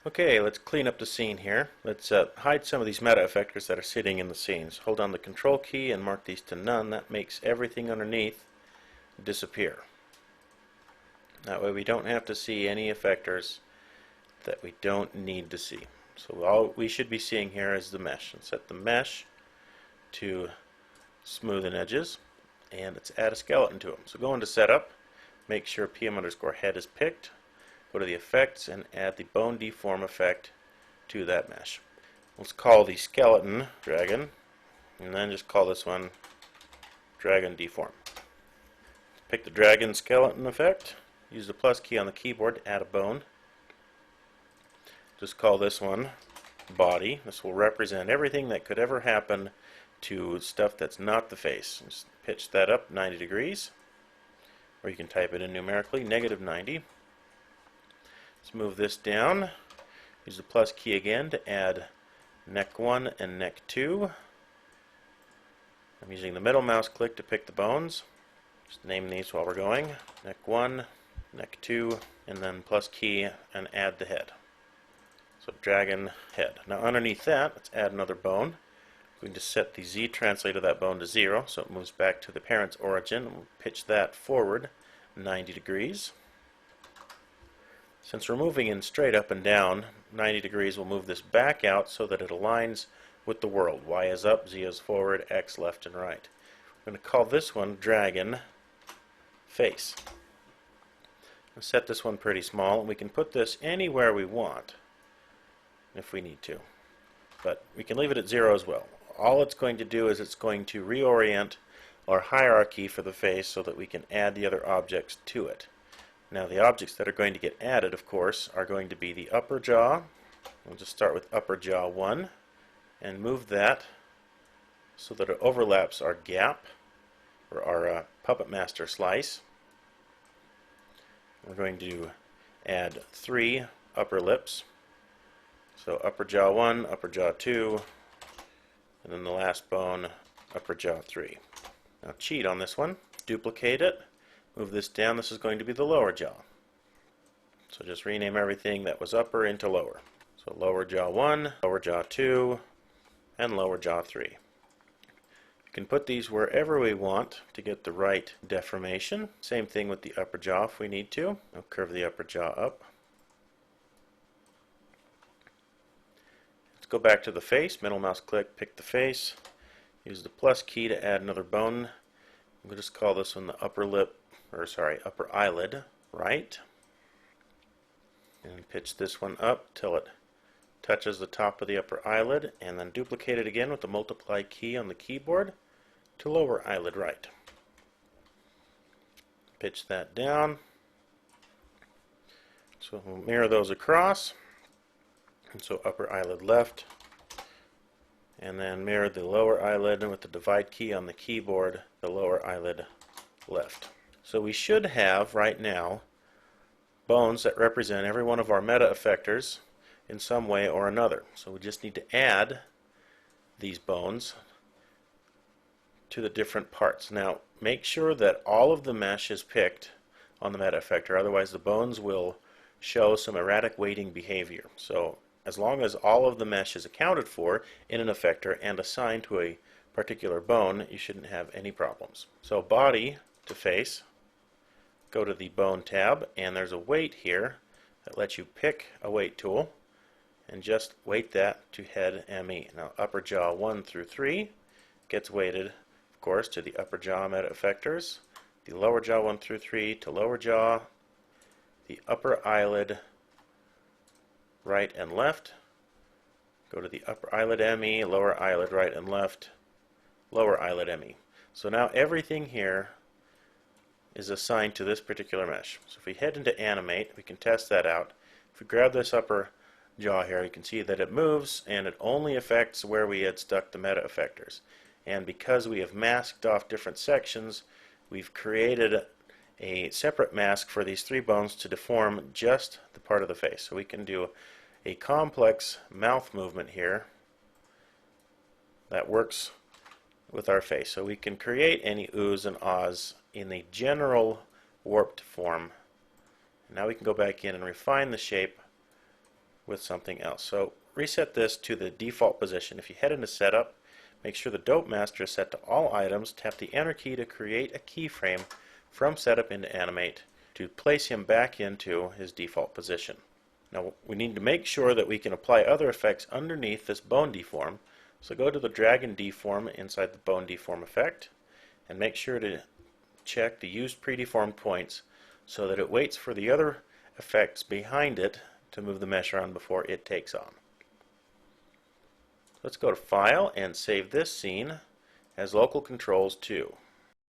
Okay, let's clean up the scene here. Let's hide some of these meta effectors that are sitting in the scenes. Hold down the control key and mark these to none. That makes everything underneath disappear. That way we don't have to see any effectors that we don't need to see. So all we should be seeing here is the mesh. And set the mesh to smoothen edges, and let's add a skeleton to them. So go into setup, make sure PM_head is picked. Go to the effects and add the bone deform effect to that mesh. Let's call the skeleton dragon, and then just call this one dragon deform. Pick the dragon skeleton effect, use the plus key on the keyboard to add a bone. Just call this one body. This will represent everything that could ever happen to stuff that's not the face. Just pitch that up 90 degrees, or you can type it in numerically, -90. Let's move this down. Use the plus key again to add neck 1 and neck 2. I'm using the middle mouse click to pick the bones. Just name these while we're going. Neck 1, neck 2, and then plus key and add the head. So dragon head. Now underneath that, let's add another bone. We can just set the Z translate of that bone to 0 so it moves back to the parent's origin. We'll pitch that forward 90 degrees. Since we're moving in straight up and down, 90 degrees will move this back out so that it aligns with the world. Y is up, Z is forward, X left and right. I'm going to call this one dragon face. I'll set this one pretty small, and we can put this anywhere we want if we need to. But we can leave it at 0 as well. All it's going to do is it's going to reorient our hierarchy for the face so that we can add the other objects to it. Now the objects that are going to get added, of course, are going to be the upper jaw. We'll just start with upper jaw 1 and move that so that it overlaps our gap, or our Puppet Master slice. We're going to add 3 upper lips. So upper jaw 1, upper jaw 2, and then the last bone, upper jaw 3. Now cheat on this one, duplicate it, move this down. This is going to be the lower jaw. So just rename everything that was upper into lower. So lower jaw 1, lower jaw 2, and lower jaw 3. We can put these wherever we want to get the right deformation. Same thing with the upper jaw if we need to. I'll curve the upper jaw up. Let's go back to the face. Middle mouse click, pick the face. Use the plus key to add another bone. We'll just call this one the upper lip, or sorry, upper eyelid right. And pitch this one up till it touches the top of the upper eyelid, and then duplicate it again with the multiply key on the keyboard to lower eyelid right. Pitch that down. So we'll mirror those across. And so upper eyelid left, and then mirror the lower eyelid with the divide key on the keyboard, the lower eyelid left. So we should have right now bones that represent every one of our meta effectors in some way or another. So we just need to add these bones to the different parts. Now make sure that all of the mesh is picked on the meta effector, otherwise the bones will show some erratic weighting behavior. So as long as all of the mesh is accounted for in an effector and assigned to a particular bone, you shouldn't have any problems. So body to face, go to the bone tab, and there's a weight here that lets you pick a weight tool and just weight that to head ME. Now upper jaw 1 through 3 gets weighted, of course, to the upper jaw meta effectors, the lower jaw 1 through 3 to lower jaw, the upper eyelid right and left, go to the upper eyelid ME, lower eyelid right and left, lower eyelid ME. So now everything here is assigned to this particular mesh. So if we head into animate, we can test that out. If we grab this upper jaw here, you can see that it moves, and it only affects where we had stuck the meta effectors. And because we have masked off different sections, we've created a separate mask for these 3 bones to deform just the part of the face. So we can do a complex mouth movement here that works with our face. So we can create any oohs and ahs in the general warped form. Now we can go back in and refine the shape with something else. So reset this to the default position. If you head into Setup, make sure the Dope Master is set to all items. Tap the Enter key to create a keyframe from Setup into Animate to place him back into his default position. Now we need to make sure that we can apply other effects underneath this bone deform. So go to the drag and deform inside the bone deform effect and make sure to check the use predeformed points so that it waits for the other effects behind it to move the mesh around before it takes on. Let's go to File and save this scene as Local Controls 2.